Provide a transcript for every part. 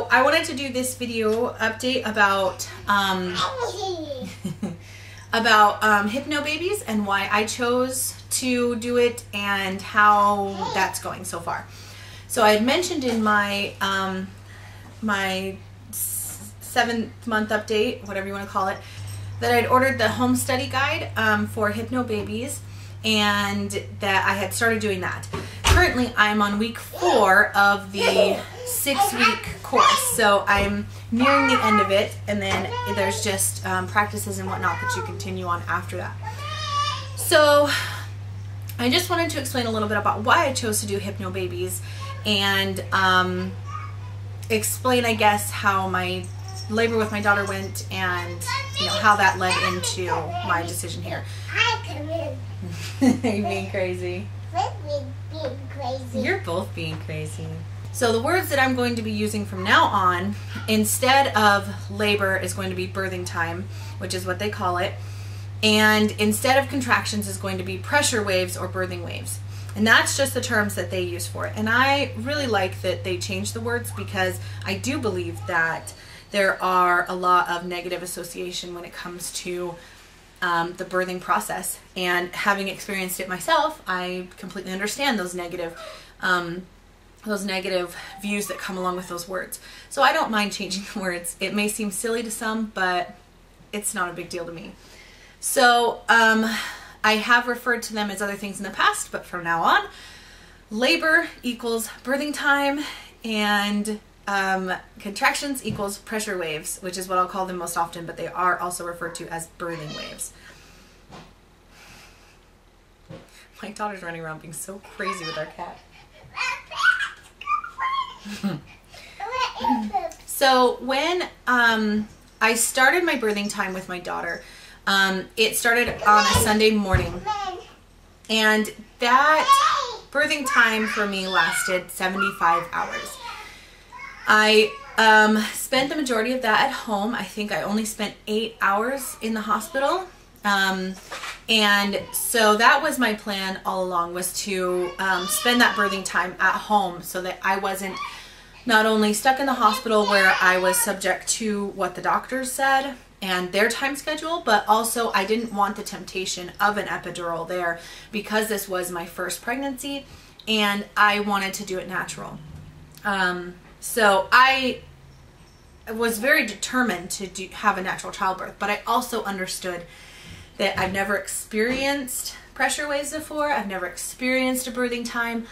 I wanted to do this video update about HypnoBabies and why I chose to do it and how that's going so far. So I had mentioned in my my 7th-month update, whatever you want to call it, that I'd ordered the home study guide for HypnoBabies and that I had started doing that. Currently, I'm on week 4 of the 6-week course, so I'm nearing the end of it, and then there's just practices and whatnot that you continue on after that. So I just wanted to explain a little bit about why I chose to do HypnoBabies and explain, I guess, how my labor with my daughter went and, you know, how that led into my decision here. Are you being crazy? Being crazy. You're both being crazy. So the words that I'm going to be using from now on, instead of labor, is going to be birthing time, which is what they call it. And instead of contractions is going to be pressure waves or birthing waves. And that's just the terms that they use for it. And I really like that they changed the words because I do believe that there are a lot of negative association when it comes to the birthing process. And having experienced it myself, I completely understand those negative views that come along with those words. So I don't mind changing the words. It may seem silly to some, but it's not a big deal to me. So I have referred to them as other things in the past, but from now on, labor equals birthing time and contractions equals pressure waves, which is what I'll call them most often, but they are also referred to as birthing waves. My daughter's running around being so crazy with our cat. So when I started my birthing time with my daughter, it started on a Sunday morning, and that birthing time for me lasted 75 hours. I spent the majority of that at home. I think I only spent 8 hours in the hospital. And so that was my plan all along, was to spend that birthing time at home so that I wasn't not only stuck in the hospital where I was subject to what the doctors said and their time schedule, but also I didn't want the temptation of an epidural there because this was my first pregnancy and I wanted to do it natural. So I was very determined to have a natural childbirth, but I also understood that I've never experienced pressure waves before. I've never experienced a birthing time.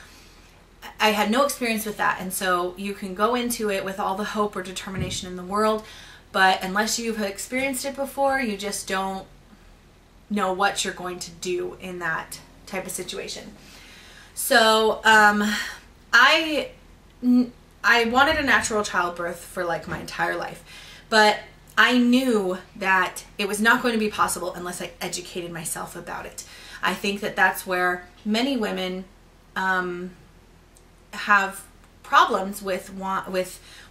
I had no experience with that, and so you can go into it with all the hope or determination in the world, but unless you've experienced it before, you just don't know what you're going to do in that type of situation. So I wanted a natural childbirth for like my entire life, but I knew that it was not going to be possible unless I educated myself about it. I think that that's where many women have problems with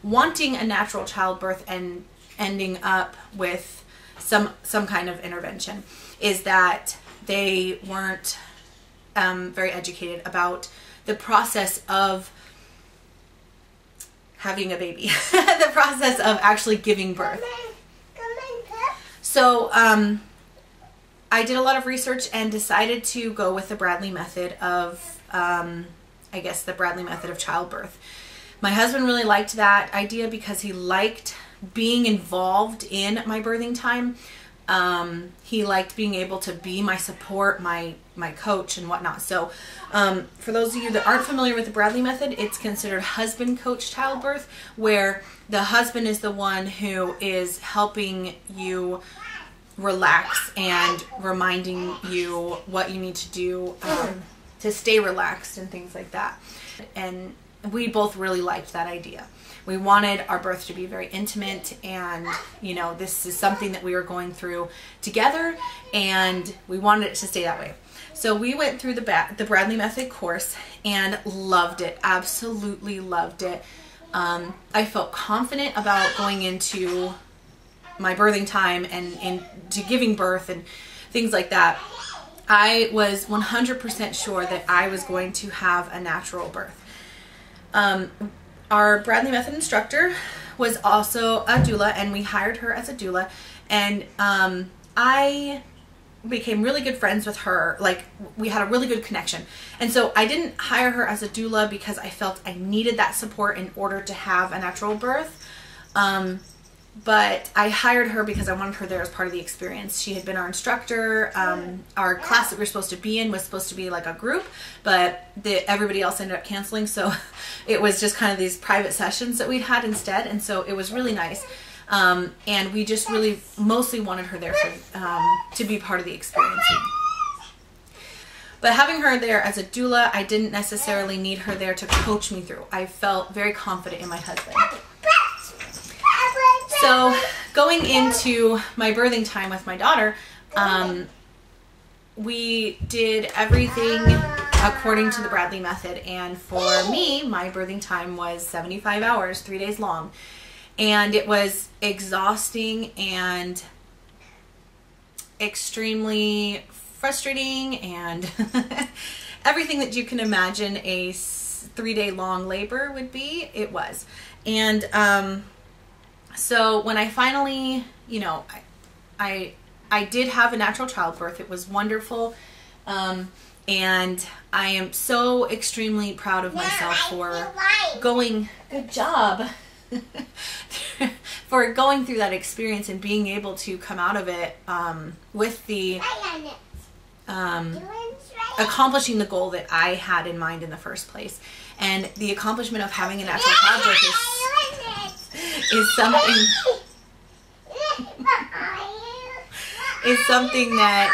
wanting a natural childbirth and ending up with some kind of intervention, is that they weren't very educated about the process of having a baby, the process of actually giving birth. So I did a lot of research and decided to go with the Bradley method of, I guess, the Bradley method of childbirth. My husband really liked that idea because he liked being involved in my birthing time. He liked being able to be my support, my coach and whatnot. So for those of you that aren't familiar with the Bradley method, it's considered husband coach childbirth, where the husband is the one who is helping you relax and reminding you what you need to do to stay relaxed and things like that. And we both really liked that idea. We wanted our birth to be very intimate, and you know, this is something that we were going through together, and we wanted it to stay that way. So we went through the Bradley method course and loved it, absolutely loved it. I felt confident about going into my birthing time and into giving birth and things like that. I was 100% sure that I was going to have a natural birth. our Bradley Method instructor was also a doula, and we hired her as a doula. And I became really good friends with her. Like, we had a really good connection. And so I didn't hire her as a doula because I felt I needed that support in order to have a natural birth. But I hired her because I wanted her there as part of the experience. She had been our instructor. Our class that we were supposed to be in was supposed to be like a group, but everybody else ended up canceling. So it was just kind of these private sessions that we'd had instead. And so it was really nice. And we just really mostly wanted her there to be part of the experience. But having her there as a doula, I didn't necessarily need her there to coach me through. I felt very confident in my husband. So going into my birthing time with my daughter, we did everything according to the Bradley Method. And for me, my birthing time was 75 hours, 3 days long. And it was exhausting and extremely frustrating and everything that you can imagine a 3-day long labor would be, it was. And so when I finally, you know, I did have a natural childbirth. It was wonderful. And I am so extremely proud of myself for going, good job, for going through that experience and being able to come out of it with the accomplishing the goal that I had in mind in the first place. And the accomplishment of having a natural childbirth is something that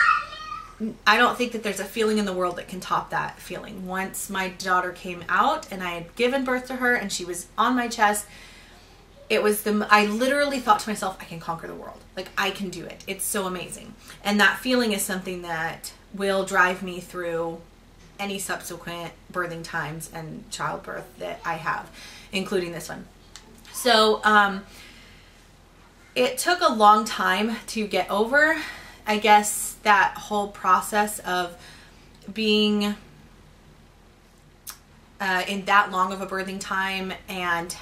I don't think that there's a feeling in the world that can top that feeling. Once my daughter came out and I had given birth to her and she was on my chest, it was I literally thought to myself, I can conquer the world. Like, I can do it. It's so amazing. And that feeling is something that will drive me through any subsequent birthing times and childbirth that I have, including this one. So it took a long time to get over, I guess, that whole process of being in that long of a birthing time, and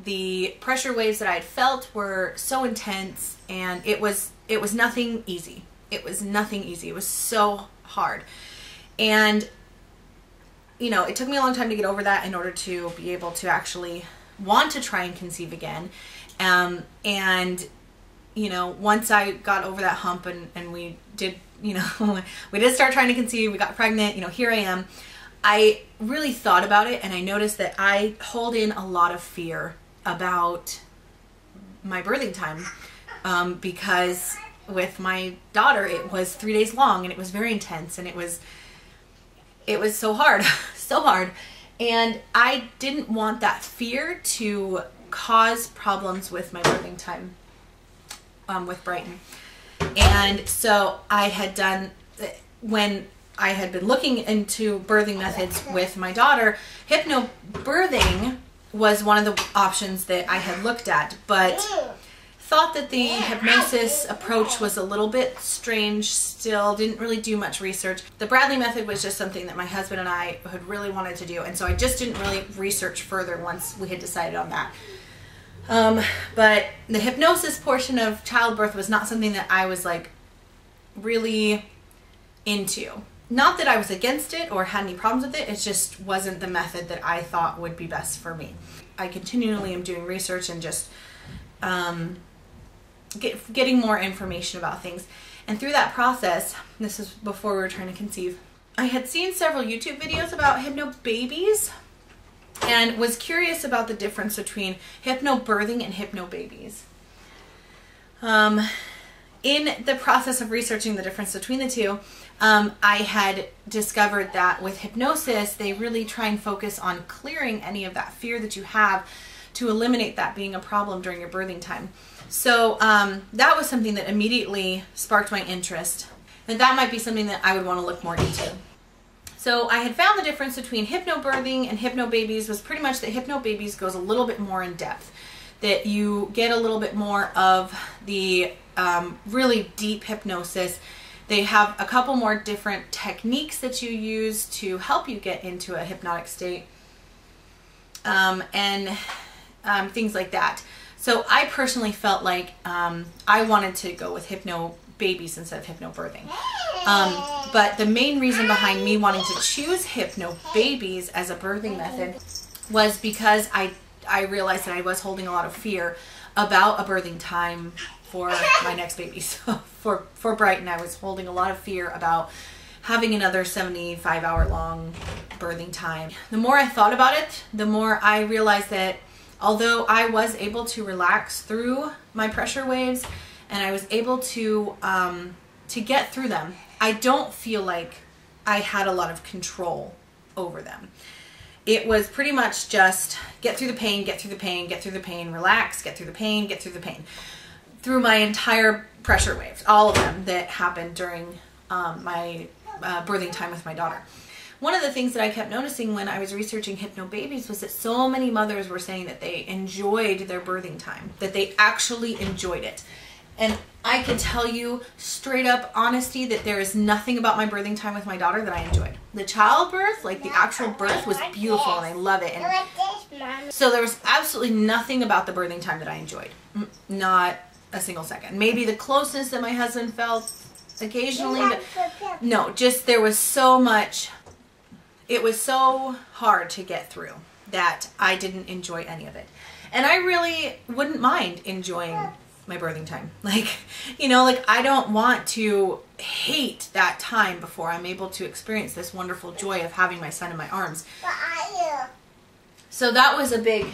the pressure waves that I had felt were so intense, and it was nothing easy. It was nothing easy. It was so hard. And you know, it took me a long time to get over that in order to be able to actually want to try and conceive again. And, you know, once I got over that hump and we did, you know, we did start trying to conceive, we got pregnant, you know, here I am. I really thought about it, and I noticed that I hold in a lot of fear about my birthing time, because with my daughter, it was 3 days long, and it was very intense, and it was so hard, so hard. And I didn't want that fear to cause problems with my birthing time with Brighton. And so I had done, when I had been looking into birthing methods with my daughter, hypnobirthing was one of the options that I had looked at, but thought that the hypnosis approach was a little bit strange still, didn't really do much research. The Bradley method was just something that my husband and I had really wanted to do, and so I just didn't really research further once we had decided on that. But the hypnosis portion of childbirth was not something that I was like really into. Not that I was against it or had any problems with it, it just wasn't the method that I thought would be best for me. I continually am doing research and just getting more information about things. And through that process, this is before we were trying to conceive, I had seen several YouTube videos about HypnoBabies and was curious about the difference between hypnobirthing and HypnoBabies. In the process of researching the difference between the two, I had discovered that with hypnosis, they really try and focus on clearing any of that fear that you have to eliminate that being a problem during your birthing time. So that was something that immediately sparked my interest, and that might be something that I would want to look more into. So I had found the difference between hypnobirthing and HypnoBabies was pretty much that HypnoBabies goes a little bit more in depth, that you get a little bit more of the really deep hypnosis. They have a couple more different techniques that you use to help you get into a hypnotic state. and things like that. So I personally felt like I wanted to go with HypnoBabies instead of hypnobirthing. But the main reason behind me wanting to choose HypnoBabies as a birthing method was because I realized that I was holding a lot of fear about a birthing time for my next baby. So for Brighton, I was holding a lot of fear about having another 75-hour long birthing time. The more I thought about it, the more I realized that although I was able to relax through my pressure waves and I was able to get through them, I don't feel like I had a lot of control over them. It was pretty much just get through the pain, get through the pain, get through the pain, relax, get through the pain, get through the pain. Through my entire pressure waves, all of them that happened during my birthing time with my daughter. One of the things that I kept noticing when I was researching HypnoBabies was that so many mothers were saying that they enjoyed their birthing time, that they actually enjoyed it. And I can tell you straight up honesty that there is nothing about my birthing time with my daughter that I enjoyed. The childbirth, like the actual birth, was beautiful and I love it. And so there was absolutely nothing about the birthing time that I enjoyed. Not a single second. Maybe the closeness that my husband felt occasionally, but no, just there was so much. It was so hard to get through that I didn't enjoy any of it. And I really wouldn't mind enjoying my birthing time. Like, you know, like I don't want to hate that time before I'm able to experience this wonderful joy of having my son in my arms. So that was a big...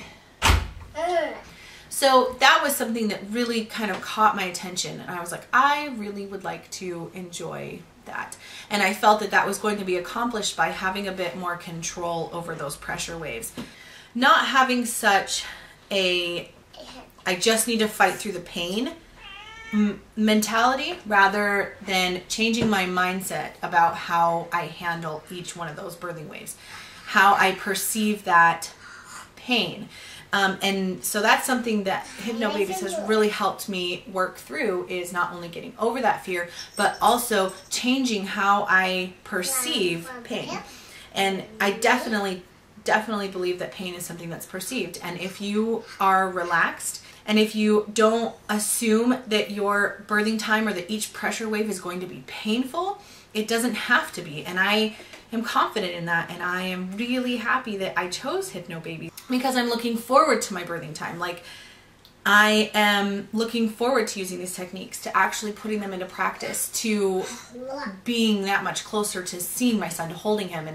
So that was something that really kind of caught my attention. And I was like, I really would like to enjoy that. And I felt that that was going to be accomplished by having a bit more control over those pressure waves. Not having such a, I just need to fight through the pain mentality, rather than changing my mindset about how I handle each one of those birthing waves, how I perceive that pain. And so that's something that HypnoBabies has really helped me work through, is not only getting over that fear, but also changing how I perceive pain. And I definitely believe that pain is something that's perceived. And if you are relaxed, and if you don't assume that your birthing time or that each pressure wave is going to be painful, it doesn't have to be. And I am confident in that, and I am really happy that I chose HypnoBabies because I'm looking forward to my birthing time. Like, I am looking forward to using these techniques, to actually putting them into practice, to being that much closer to seeing my son, to holding him,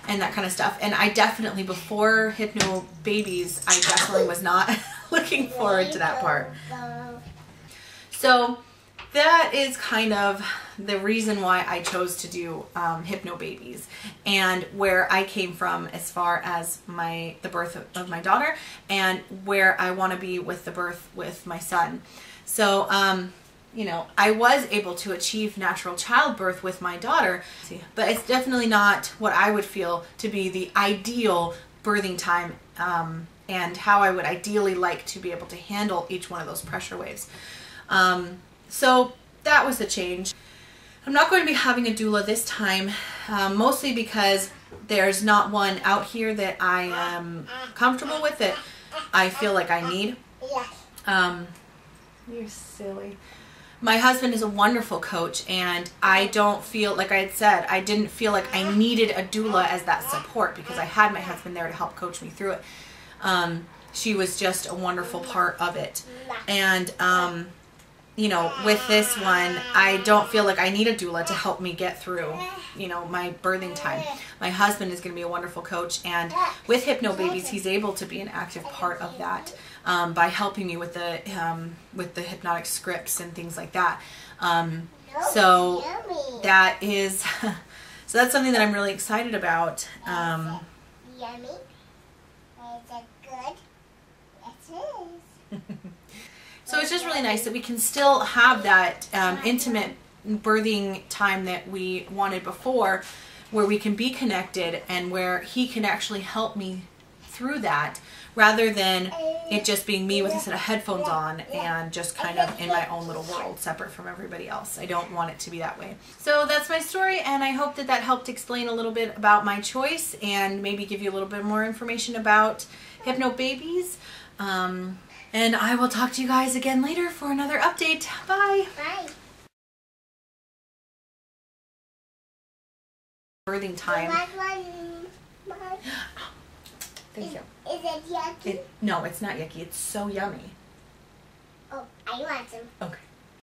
and that kind of stuff. And I definitely, before HypnoBabies, I definitely was not looking forward to that part. So that is kind of the reason why I chose to do HypnoBabies, and where I came from as far as the birth of my daughter, and where I want to be with the birth with my son. So, you know, I was able to achieve natural childbirth with my daughter, but it's definitely not what I would feel to be the ideal birthing time, and how I would ideally like to be able to handle each one of those pressure waves. So that was a change. I'm not going to be having a doula this time, mostly because there's not one out here that I am comfortable with, that I feel like I need. You're silly. My husband is a wonderful coach, and I don't feel, like I had said, I didn't feel like I needed a doula as that support, because I had my husband there to help coach me through it. She was just a wonderful part of it. And you know, with this one, I don't feel like I need a doula to help me get through, you know, my birthing time. My husband is going to be a wonderful coach, and with HypnoBabies, he's able to be an active part of that, by helping me with the hypnotic scripts and things like that. So that is, so that's something that I'm really excited about. Yummy. Is it good? Yes, it is. So it's just really nice that we can still have that intimate birthing time that we wanted before, where we can be connected and where he can actually help me through that, rather than it just being me with a set of headphones on and just kind of in my own little world, separate from everybody else. I don't want it to be that way. So that's my story, and I hope that that helped explain a little bit about my choice and maybe give you a little bit more information about HypnoBabies. And I will talk to you guys again later for another update. Bye. Bye. Birthing time. Bye. Thank you. Is it yucky? No, it's not yucky. It's so yummy. Oh, I want some. Okay.